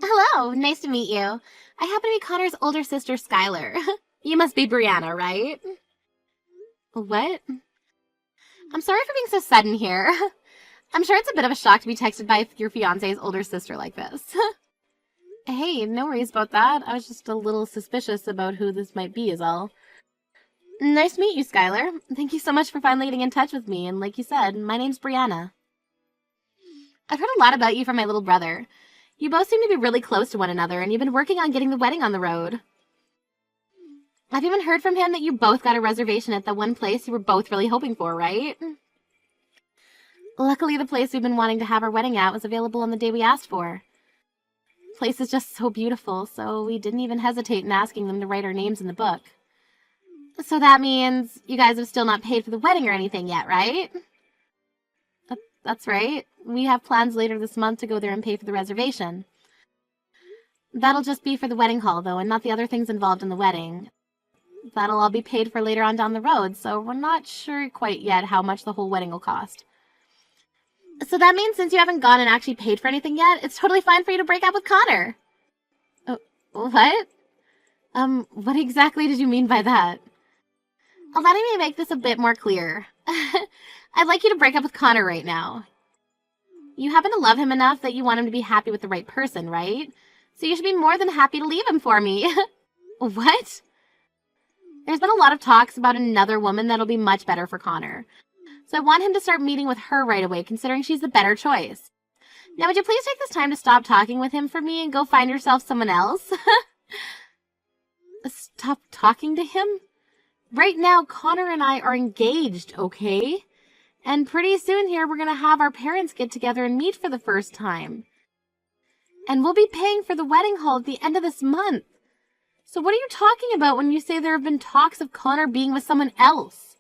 Hello, nice to meet you. I happen to be Connor's older sister, Skylar. You must be Brianna, right? What? I'm sorry for being so sudden here. I'm sure it's a bit of a shock to be texted by your fiance's older sister like this. Hey, no worries about that. I was just a little suspicious about who this might be is all. Nice to meet you, Skylar. Thank you so much for finally getting in touch with me, and like you said, my name's Brianna. I've heard a lot about you from my little brother. You both seem to be really close to one another, and you've been working on getting the wedding on the road. I've even heard from him that you both got a reservation at the one place you were both really hoping for, right? Luckily, the place we've been wanting to have our wedding at was available on the day we asked for. The place is just so beautiful, so we didn't even hesitate in asking them to write our names in the book. So that means you guys have still not paid for the wedding or anything yet, right? That's right. We have plans later this month to go there and pay for the reservation. That'll just be for the wedding hall, though, and not the other things involved in the wedding. That'll all be paid for later on down the road, so we're not sure quite yet how much the whole wedding will cost. So that means since you haven't gone and actually paid for anything yet, it's totally fine for you to break up with Connor. What? What exactly did you mean by that? Let me make this a bit more clear. I'd like you to break up with Connor right now. You happen to love him enough that you want him to be happy with the right person, right? So you should be more than happy to leave him for me. What? There's been a lot of talks about another woman that'll be much better for Connor. So I want him to start meeting with her right away, considering she's the better choice. Now, would you please take this time to stop talking with him for me and go find yourself someone else? Stop talking to him? Right now, Connor and I are engaged, okay? And pretty soon here, we're going to have our parents get together and meet for the first time. And we'll be paying for the wedding hall at the end of this month. So what are you talking about when you say there have been talks of Connor being with someone else?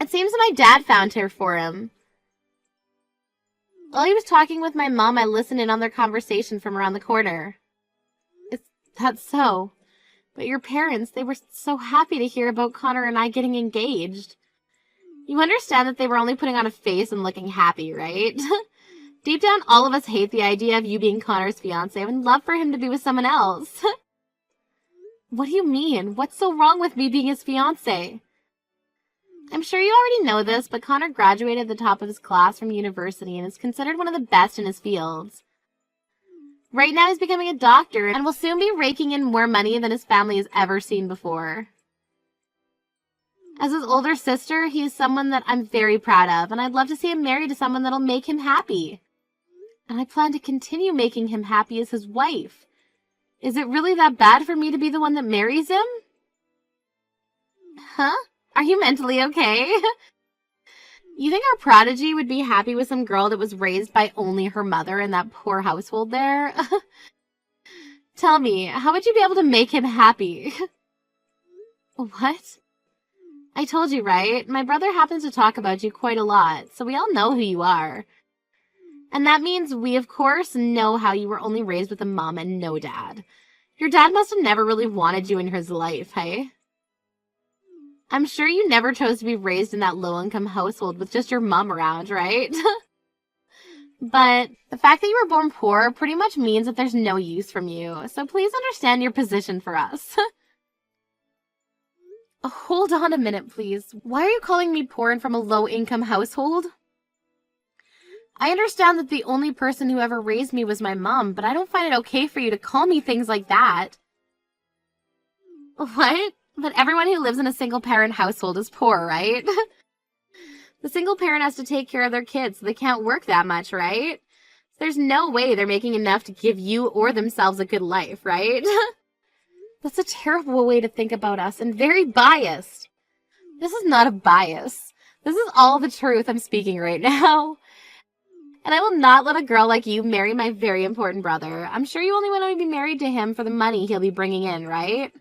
It seems that my dad found her for him. While he was talking with my mom, I listened in on their conversation from around the corner. Is that so? But your parents, they were so happy to hear about Connor and I getting engaged. You understand that they were only putting on a face and looking happy, right? Deep down, all of us hate the idea of you being Connor's fiancé and would love for him to be with someone else. What do you mean? What's so wrong with me being his fiancé? I'm sure you already know this, but Connor graduated at the top of his class from university and is considered one of the best in his fields. Right now he's becoming a doctor and will soon be raking in more money than his family has ever seen before. As his older sister, he is someone that I'm very proud of, and I'd love to see him married to someone that'll make him happy. And I plan to continue making him happy as his wife. Is it really that bad for me to be the one that marries him? Huh? Are you mentally okay? You think our prodigy would be happy with some girl that was raised by only her mother in that poor household there? Tell me, how would you be able to make him happy? What? I told you, right? My brother happens to talk about you quite a lot, so we all know who you are. And that means we, of course, know how you were only raised with a mom and no dad. Your dad must have never really wanted you in his life, hey? I'm sure you never chose to be raised in that low-income household with just your mom around, right? But the fact that you were born poor pretty much means that there's no use from you, so please understand your position for us. Hold on a minute, please. Why are you calling me poor and from a low-income household? I understand that the only person who ever raised me was my mom, but I don't find it okay for you to call me things like that. What? But everyone who lives in a single-parent household is poor, right? The single parent has to take care of their kids, so they can't work that much, right? There's no way they're making enough to give you or themselves a good life, right? That's a terrible way to think about us and very biased. This is not a bias. This is all the truth I'm speaking right now. And I will not let a girl like you marry my very important brother. I'm sure you only want to be married to him for the money he'll be bringing in, right?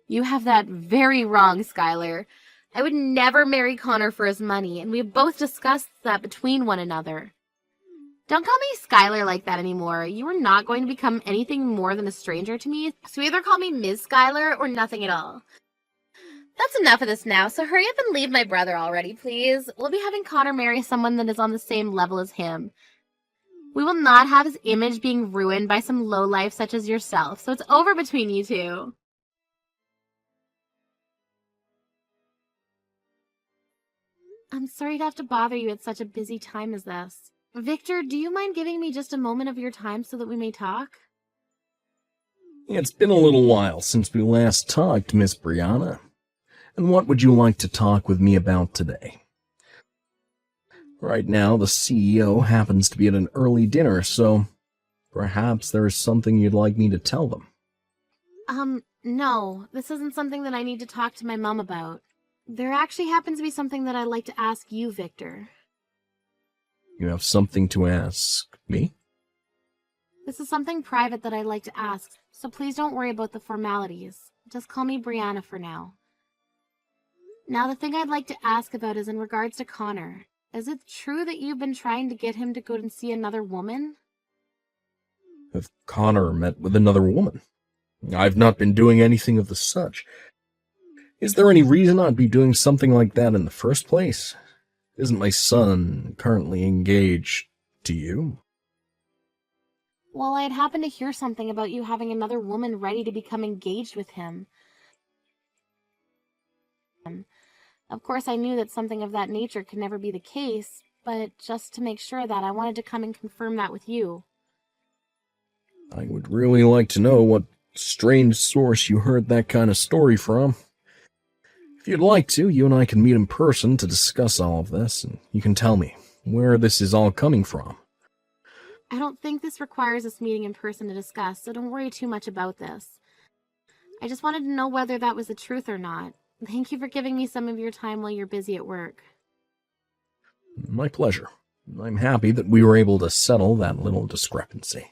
You have that very wrong, Skylar. I would never marry Connor for his money, and we've both discussed that between one another. Don't call me Skylar like that anymore. You are not going to become anything more than a stranger to me, so either call me Ms. Skylar or nothing at all. That's enough of this now, so hurry up and leave my brother already, please. We'll be having Connor marry someone that is on the same level as him. We will not have his image being ruined by some lowlife such as yourself, so it's over between you two. I'm sorry to have to bother you at such a busy time as this. Victor, do you mind giving me just a moment of your time so that we may talk? It's been a little while since we last talked, Miss Brianna. And what would you like to talk with me about today? Right now, the CEO happens to be at an early dinner, so perhaps there's something you'd like me to tell them. No. This isn't something that I need to talk to my mom about. There actually happens to be something that I'd like to ask you, Victor. You have something to ask me? This is something private that I'd like to ask, so please don't worry about the formalities. Just call me Brianna for now. Now, the thing I'd like to ask about is in regards to Connor. Is it true that you've been trying to get him to go and see another woman? Have Connor met with another woman? I've not been doing anything of the such. Is there any reason I'd be doing something like that in the first place? Isn't my son currently engaged to you? Well, I'd happened to hear something about you having another woman ready to become engaged with him. Of course, I knew that something of that nature could never be the case, but just to make sure that I wanted to come and confirm that with you. I would really like to know what strange source you heard that kind of story from. If you'd like to, you and I can meet in person to discuss all of this, and you can tell me where this is all coming from. I don't think this requires us meeting in person to discuss, so don't worry too much about this. I just wanted to know whether that was the truth or not. Thank you for giving me some of your time while you're busy at work. My pleasure. I'm happy that we were able to settle that little discrepancy.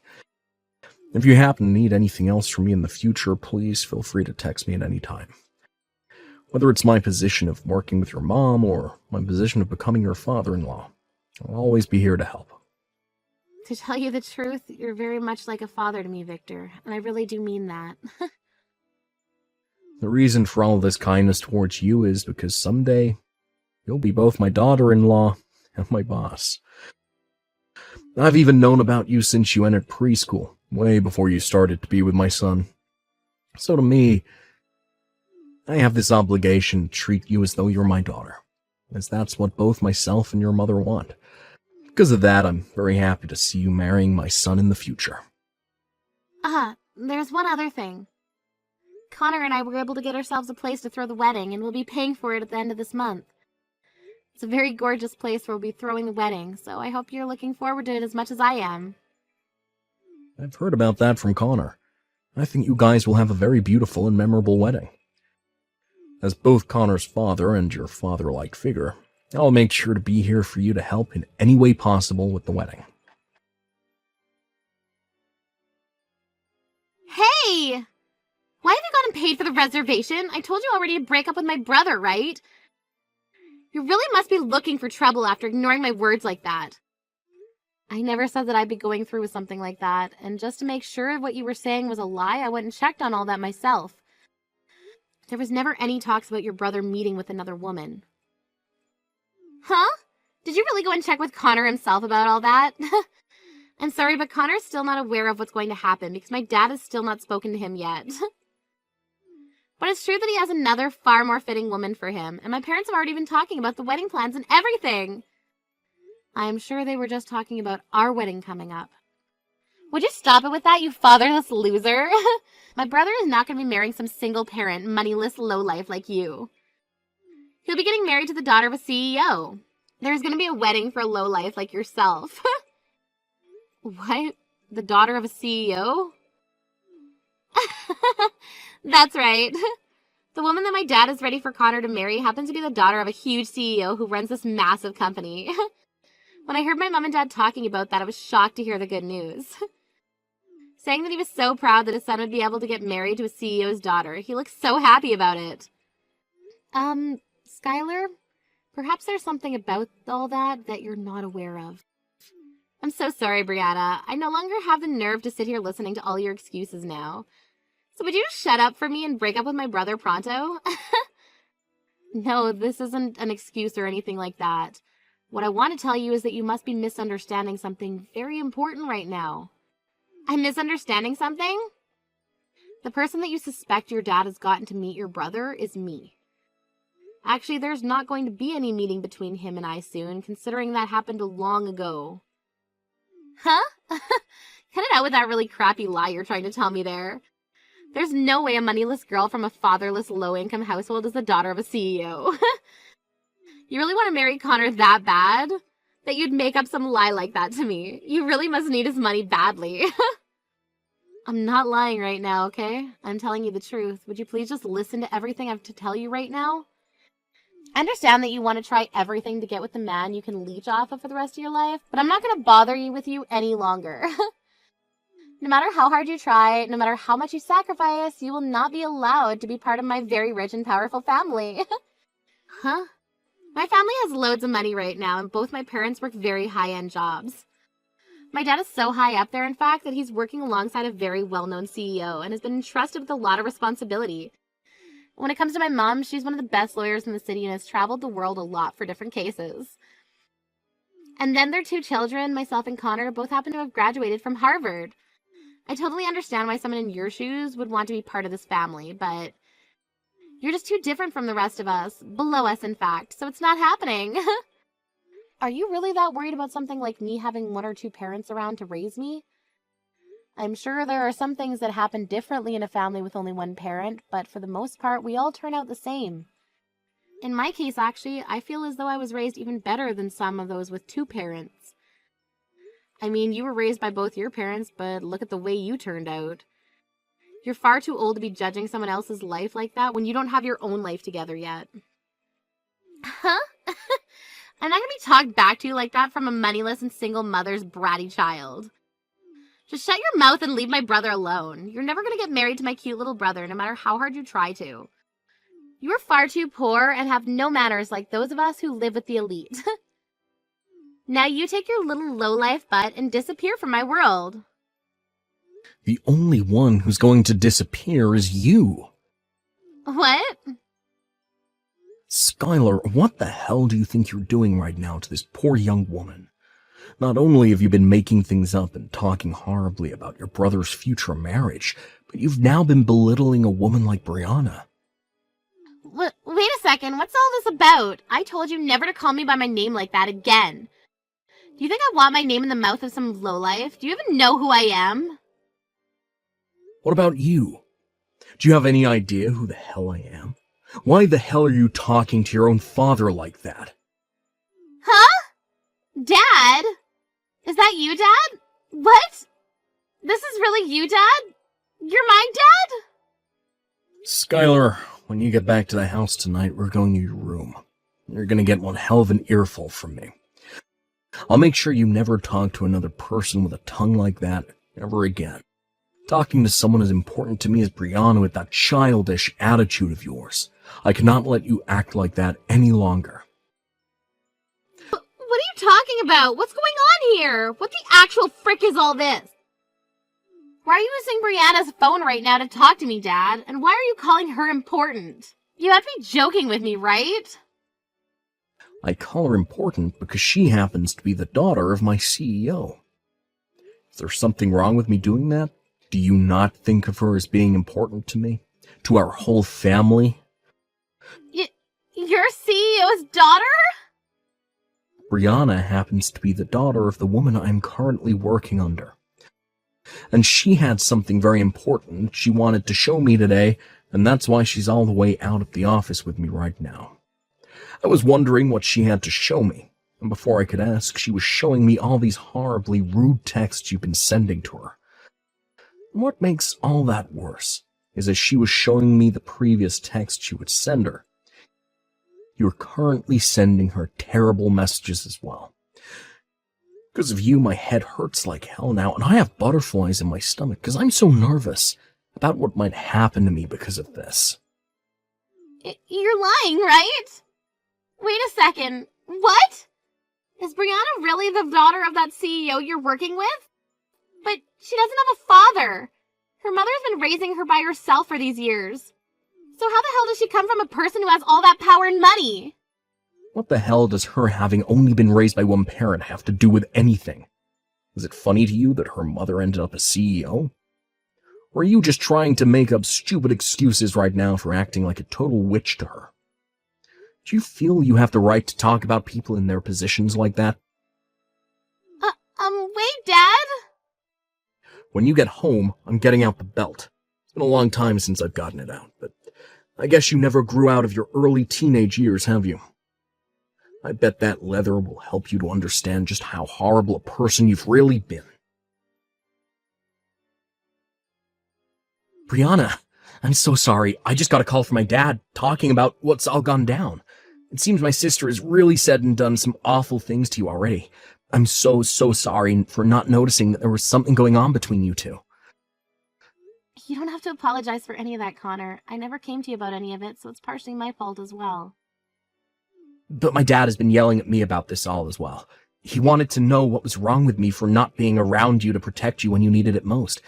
If you happen to need anything else from me in the future, please feel free to text me at any time. Whether it's my position of working with your mom or my position of becoming your father-in-law, I'll always be here to help. To tell you the truth, you're very much like a father to me, Victor, and I really do mean that. The reason for all this kindness towards you is because someday you'll be both my daughter-in-law and my boss. I've even known about you since you entered preschool, way before you started to be with my son. So to me, I have this obligation to treat you as though you're my daughter, as that's what both myself and your mother want. Because of that, I'm very happy to see you marrying my son in the future. There's one other thing. Connor and I were able to get ourselves a place to throw the wedding, and we'll be paying for it at the end of this month. It's a very gorgeous place where we'll be throwing the wedding, so I hope you're looking forward to it as much as I am. I've heard about that from Connor. I think you guys will have a very beautiful and memorable wedding. As both Connor's father and your father-like figure, I'll make sure to be here for you to help in any way possible with the wedding. Hey! Why have you gotten paid for the reservation? I told you already to break up with my brother, right? You really must be looking for trouble after ignoring my words like that. I never said that I'd be going through with something like that, and just to make sure what you were saying was a lie, I went and checked on all that myself. There was never any talks about your brother meeting with another woman. Huh? Did you really go and check with Connor himself about all that? I'm sorry, but Connor's still not aware of what's going to happen because my dad has still not spoken to him yet. But it's true that he has another far more fitting woman for him, and my parents have already been talking about the wedding plans and everything. I am sure they were just talking about our wedding coming up. Would you stop it with that, you fatherless loser? My brother is not going to be marrying some single-parent, moneyless lowlife like you. He'll be getting married to the daughter of a CEO. There's going to be a wedding for a lowlife like yourself. What? The daughter of a CEO? That's right. The woman that my dad is ready for Connor to marry happens to be the daughter of a huge CEO who runs this massive company. When I heard my mom and dad talking about that, I was shocked to hear the good news. Saying that he was so proud that his son would be able to get married to a CEO's daughter. He looked so happy about it. Skylar, perhaps there's something about all that you're not aware of. I'm so sorry, Brianna. I no longer have the nerve to sit here listening to all your excuses now. So would you just shut up for me and break up with my brother pronto? No, this isn't an excuse or anything like that. What I want to tell you is that you must be misunderstanding something very important right now. I'm misunderstanding something? The person that you suspect your dad has gotten to meet your brother is me. Actually, there's not going to be any meeting between him and I soon, considering that happened long ago. Huh? Cut it out with that really crappy lie you're trying to tell me there. There's no way a moneyless girl from a fatherless, low-income household is the daughter of a CEO. You really want to marry Connor that bad? That you'd make up some lie like that to me? You really must need his money badly. I'm not lying right now, okay? I'm telling you the truth. Would you please just listen to everything I have to tell you right now? I understand that you want to try everything to get with the man you can leech off of for the rest of your life, but I'm not going to bother you with you any longer. No matter how hard you try, no matter how much you sacrifice, you will not be allowed to be part of my very rich and powerful family. Huh? My family has loads of money right now, and both my parents work very high-end jobs. My dad is so high up there, in fact, that he's working alongside a very well-known CEO and has been entrusted with a lot of responsibility. When it comes to my mom, she's one of the best lawyers in the city and has traveled the world a lot for different cases. And then their two children, myself and Connor, both happen to have graduated from Harvard. I totally understand why someone in your shoes would want to be part of this family, but you're just too different from the rest of us, below us in fact, so it's not happening. Are you really that worried about something like me having one or two parents around to raise me? I'm sure there are some things that happen differently in a family with only one parent, but for the most part, we all turn out the same. In my case, actually, I feel as though I was raised even better than some of those with two parents. I mean, you were raised by both your parents, but look at the way you turned out. You're far too old to be judging someone else's life like that when you don't have your own life together yet. Huh? I'm not going to be talked back to like that from a moneyless and single mother's bratty child. Just shut your mouth and leave my brother alone. You're never going to get married to my cute little brother, no matter how hard you try to. You are far too poor and have no manners like those of us who live with the elite. Now you take your little lowlife butt and disappear from my world. The only one who's going to disappear is you. What? Skylar, what the hell do you think you're doing right now to this poor young woman? Not only have you been making things up and talking horribly about your brother's future marriage, but you've now been belittling a woman like Brianna. Wait a second, what's all this about? I told you never to call me by my name like that again. Do you think I want my name in the mouth of some lowlife? Do you even know who I am? What about you? Do you have any idea who the hell I am? Why the hell are you talking to your own father like that? Huh? Dad? Is that you, Dad? What? This is really you, Dad? You're my dad? Skylar, when you get back to the house tonight, we're going to your room. You're going to get one hell of an earful from me. I'll make sure you never talk to another person with a tongue like that ever again. Talking to someone as important to me as Brianna with that childish attitude of yours. I cannot let you act like that any longer. What are you talking about? What's going on here? What the actual frick is all this? Why are you using Brianna's phone right now to talk to me, Dad? And why are you calling her important? You have to be joking with me, right? I call her important because she happens to be the daughter of my CEO. Is there something wrong with me doing that? Do you not think of her as being important to me? To our whole family? Your CEO's daughter? Brianna happens to be the daughter of the woman I'm currently working under. And she had something very important she wanted to show me today, and that's why she's all the way out at the office with me right now. I was wondering what she had to show me, and before I could ask, she was showing me all these horribly rude texts you've been sending to her. And what makes all that worse is as she was showing me the previous texts you would send her, you're currently sending her terrible messages as well. Because of you, my head hurts like hell now, and I have butterflies in my stomach because I'm so nervous about what might happen to me because of this. You're lying, right? Wait a second. What? Is Brianna really the daughter of that CEO you're working with? But she doesn't have a father. Her mother's been raising her by herself for these years. So how the hell does she come from a person who has all that power and money? What the hell does her having only been raised by one parent have to do with anything? Is it funny to you that her mother ended up a CEO? Or are you just trying to make up stupid excuses right now for acting like a total witch to her? Do you feel you have the right to talk about people in their positions like that? Wait, Dad? When you get home, I'm getting out the belt. It's been a long time since I've gotten it out, but I guess you never grew out of your early teenage years, have you? I bet that leather will help you to understand just how horrible a person you've really been. Brianna, I'm so sorry. I just got a call from my dad talking about what's all gone down. It seems my sister has really said and done some awful things to you already. I'm so sorry for not noticing that there was something going on between you two. You don't have to apologize for any of that, Connor. I never came to you about any of it, so it's partially my fault as well. But my dad has been yelling at me about this all as well. He wanted to know what was wrong with me for not being around you to protect you when you needed it most.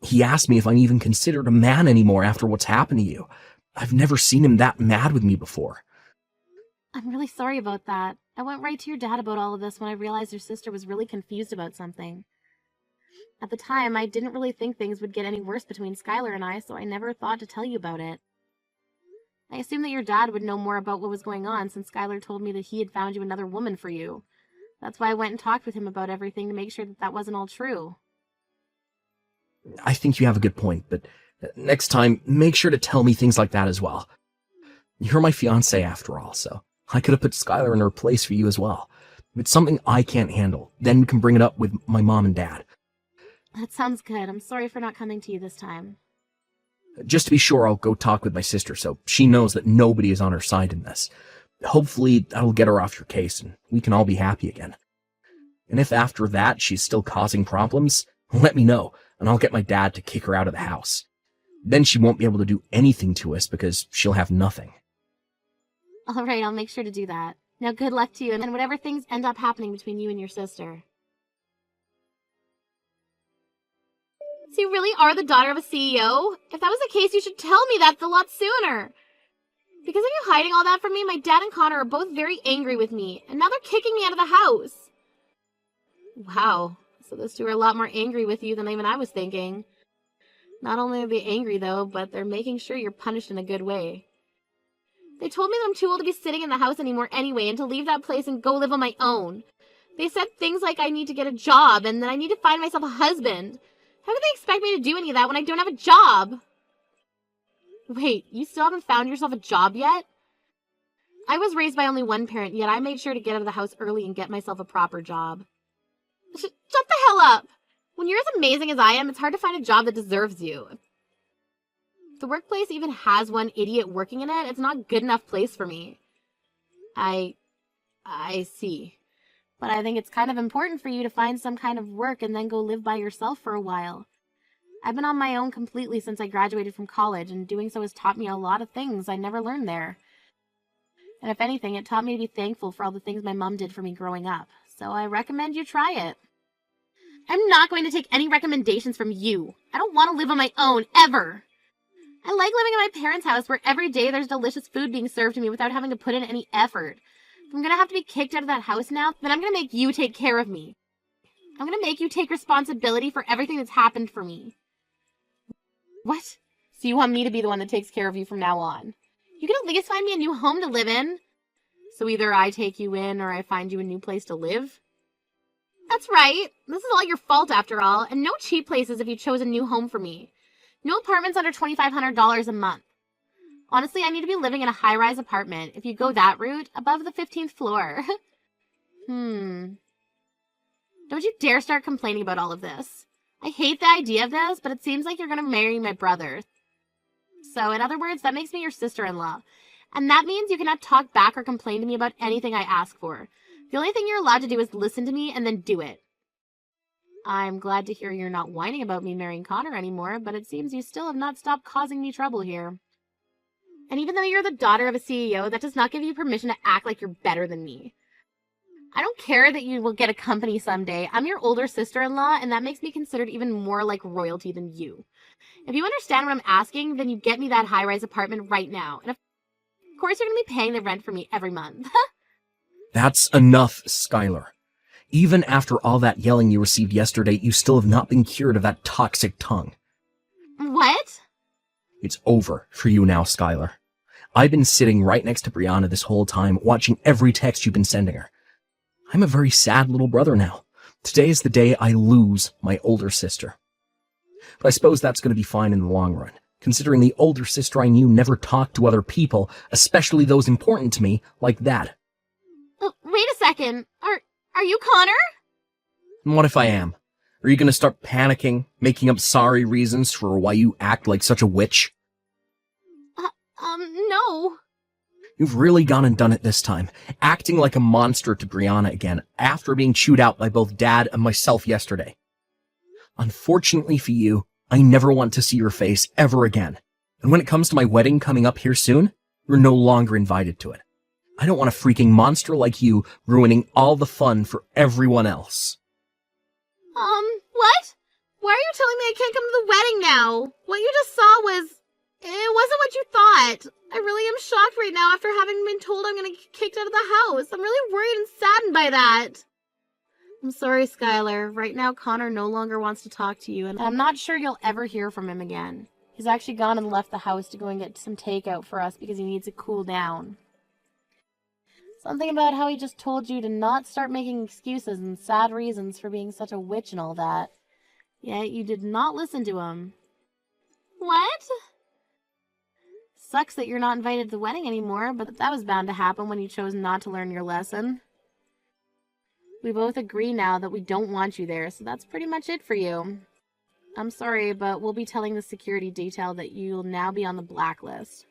He asked me if I'm even considered a man anymore after what's happened to you. I've never seen him that mad with me before. I'm really sorry about that. I went right to your dad about all of this when I realized your sister was really confused about something. At the time, I didn't really think things would get any worse between Skylar and I, so I never thought to tell you about it. I assumed that your dad would know more about what was going on since Skylar told me that he had found you another woman for you. That's why I went and talked with him about everything to make sure that that wasn't all true. I think you have a good point, but next time, make sure to tell me things like that as well. You're my fiancé after all, so I could have put Skylar in her place for you as well. If it's something I can't handle, then we can bring it up with my mom and dad. That sounds good. I'm sorry for not coming to you this time. Just to be sure, I'll go talk with my sister so she knows that nobody is on her side in this. Hopefully, that'll get her off your case and we can all be happy again. And if after that she's still causing problems, let me know and I'll get my dad to kick her out of the house. Then she won't be able to do anything to us because she'll have nothing. All right, I'll make sure to do that. Now, good luck to you and whatever things end up happening between you and your sister. So you really are the daughter of a CEO? If that was the case, you should tell me that a lot sooner. Because of you hiding all that from me, my dad and Connor are both very angry with me, and now they're kicking me out of the house. Wow, so those two are a lot more angry with you than even I was thinking. Not only are they angry, though, but they're making sure you're punished in a good way. They told me that I'm too old to be sitting in the house anymore anyway, and to leave that place and go live on my own. They said things like I need to get a job, and that I need to find myself a husband. How could they expect me to do any of that when I don't have a job? Wait, you still haven't found yourself a job yet? I was raised by only one parent, yet I made sure to get out of the house early and get myself a proper job. Shut the hell up! When you're as amazing as I am, it's hard to find a job that deserves you. If the workplace even has one idiot working in it, it's not a good enough place for me. I see. But I think it's kind of important for you to find some kind of work and then go live by yourself for a while. I've been on my own completely since I graduated from college, and doing so has taught me a lot of things I never learned there. And if anything, it taught me to be thankful for all the things my mom did for me growing up. So I recommend you try it. I'm not going to take any recommendations from you. I don't want to live on my own, ever. I like living in my parents' house where every day there's delicious food being served to me without having to put in any effort. If I'm going to have to be kicked out of that house now, then I'm going to make you take care of me. I'm going to make you take responsibility for everything that's happened for me. What? So you want me to be the one that takes care of you from now on? You can at least find me a new home to live in. So either I take you in or I find you a new place to live. That's right. This is all your fault after all, and no cheap places if you chose a new home for me. No apartments under $2,500 a month. Honestly, I need to be living in a high-rise apartment, if you go that route, above the 15th floor. Don't you dare start complaining about all of this. I hate the idea of this, but it seems like you're going to marry my brother. So, in other words, that makes me your sister-in-law. And that means you cannot talk back or complain to me about anything I ask for. The only thing you're allowed to do is listen to me and then do it. I'm glad to hear you're not whining about me marrying Connor anymore, but it seems you still have not stopped causing me trouble here. And even though you're the daughter of a CEO, that does not give you permission to act like you're better than me. I don't care that you will get a company someday. I'm your older sister-in-law, and that makes me considered even more like royalty than you. If you understand what I'm asking, then you get me that high-rise apartment right now. And if Of course you're going to be paying the rent for me every month. That's enough, Skylar. Even after all that yelling you received yesterday, you still have not been cured of that toxic tongue. What? It's over for you now, Skylar. I've been sitting right next to Brianna this whole time, watching every text you've been sending her. I'm a very sad little brother now. Today is the day I lose my older sister. But I suppose that's going to be fine in the long run, considering the older sister I knew never talked to other people, especially those important to me, like that. Wait a second. Are you Connor? And what if I am? Are you going to start panicking, making up sorry reasons for why you act like such a witch? No. You've really gone and done it this time, acting like a monster to Brianna again, after being chewed out by both Dad and myself yesterday. Unfortunately for you, I never want to see your face ever again. And when it comes to my wedding coming up here soon, you're no longer invited to it. I don't want a freaking monster like you ruining all the fun for everyone else. What? Why are you telling me I can't come to the wedding now? What you just saw was... It wasn't what you thought. I really am shocked right now after having been told I'm gonna get kicked out of the house. I'm really worried and saddened by that. I'm sorry, Skylar. Right now, Connor no longer wants to talk to you, and I'm not sure you'll ever hear from him again. He's actually gone and left the house to go and get some takeout for us because he needs to cool down. Something about how he just told you to not start making excuses and sad reasons for being such a witch and all that. Yet you did not listen to him. What? Sucks that you're not invited to the wedding anymore, but that was bound to happen when you chose not to learn your lesson. We both agree now that we don't want you there, so that's pretty much it for you. I'm sorry, but we'll be telling the security detail that you'll now be on the blacklist.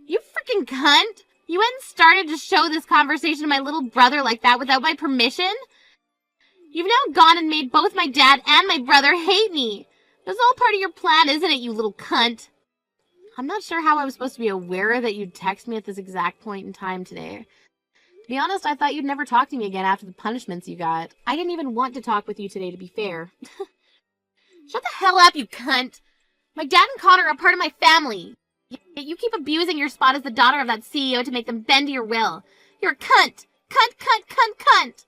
You freaking cunt! You hadn't started to show this conversation to my little brother like that without my permission? You've now gone and made both my dad and my brother hate me. That's all part of your plan, isn't it, you little cunt? I'm not sure how I was supposed to be aware that you'd text me at this exact point in time today. To be honest, I thought you'd never talk to me again after the punishments you got. I didn't even want to talk with you today, to be fair. Shut the hell up, you cunt! My dad and Connor are part of my family. Yet you keep abusing your spot as the daughter of that CEO to make them bend to your will. You're a cunt! Cunt, cunt, cunt, cunt!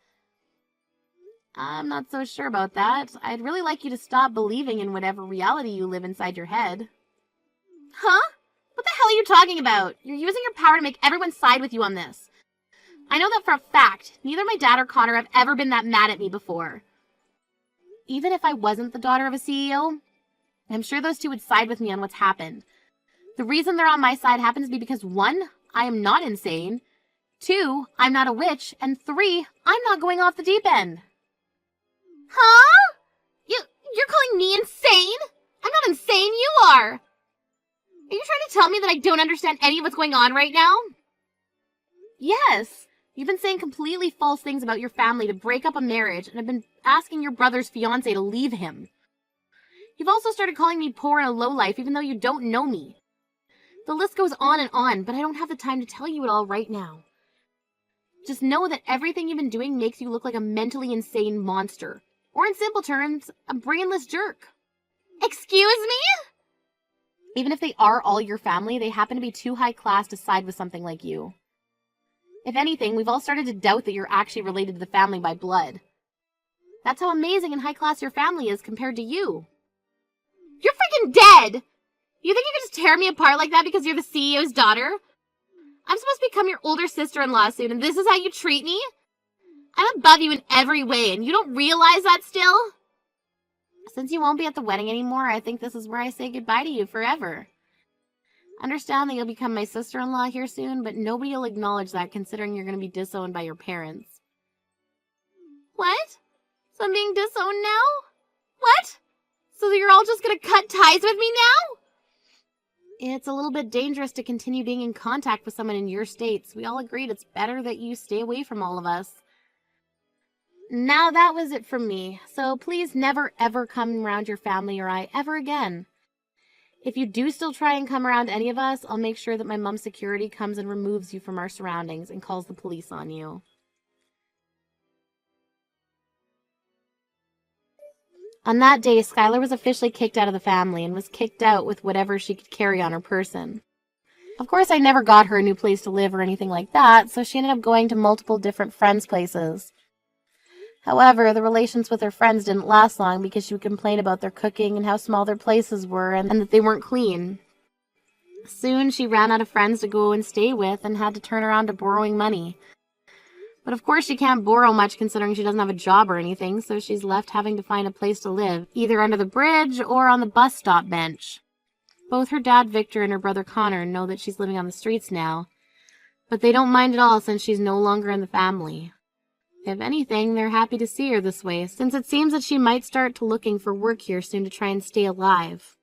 I'm not so sure about that. I'd really like you to stop believing in whatever reality you live inside your head. Huh? What the hell are you talking about? You're using your power to make everyone side with you on this. I know that for a fact. Neither my dad or Connor have ever been that mad at me before. Even if I wasn't the daughter of a CEO, I'm sure those two would side with me on what's happened. The reason they're on my side happens to be because 1, I am not insane, 2, I'm not a witch, and 3, I'm not going off the deep end. Huh? You're calling me insane? I'm not insane, you are! Are you trying to tell me that I don't understand any of what's going on right now? Yes. You've been saying completely false things about your family to break up a marriage and have been asking your brother's fiancé to leave him. You've also started calling me poor and a lowlife even though you don't know me. The list goes on, but I don't have the time to tell you it all right now. Just know that everything you've been doing makes you look like a mentally insane monster. Or in simple terms, a brainless jerk. Excuse me? Even if they are all your family, they happen to be too high class to side with something like you. If anything, we've all started to doubt that you're actually related to the family by blood. That's how amazing and high class your family is compared to you. You're freaking dead! You think you can just tear me apart like that because you're the CEO's daughter? I'm supposed to become your older sister-in-law soon, and this is how you treat me? I'm above you in every way, and you don't realize that still? Since you won't be at the wedding anymore, I think this is where I say goodbye to you forever. Understand that you'll become my sister-in-law here soon, but nobody will acknowledge that considering you're going to be disowned by your parents. What? So I'm being disowned now? What? So you're all just going to cut ties with me now? It's a little bit dangerous to continue being in contact with someone in your states. We all agreed it's better that you stay away from all of us. Now that was it from me, so please never ever come around your family or I ever again. If you do still try and come around any of us, I'll make sure that my mom's security comes and removes you from our surroundings and calls the police on you. On that day, Skylar was officially kicked out of the family and was kicked out with whatever she could carry on her person. Of course, I never got her a new place to live or anything like that, so she ended up going to multiple different friends' places. However, the relations with her friends didn't last long because she would complain about their cooking and how small their places were and that they weren't clean. Soon, she ran out of friends to go and stay with and had to turn around to borrowing money. But of course, she can't borrow much considering she doesn't have a job or anything, so she's left having to find a place to live, either under the bridge or on the bus stop bench. Both her dad, Victor, and her brother, Connor, know that she's living on the streets now, but they don't mind at all since she's no longer in the family. If anything, they're happy to see her this way, since it seems that she might start to looking for work here soon to try and stay alive.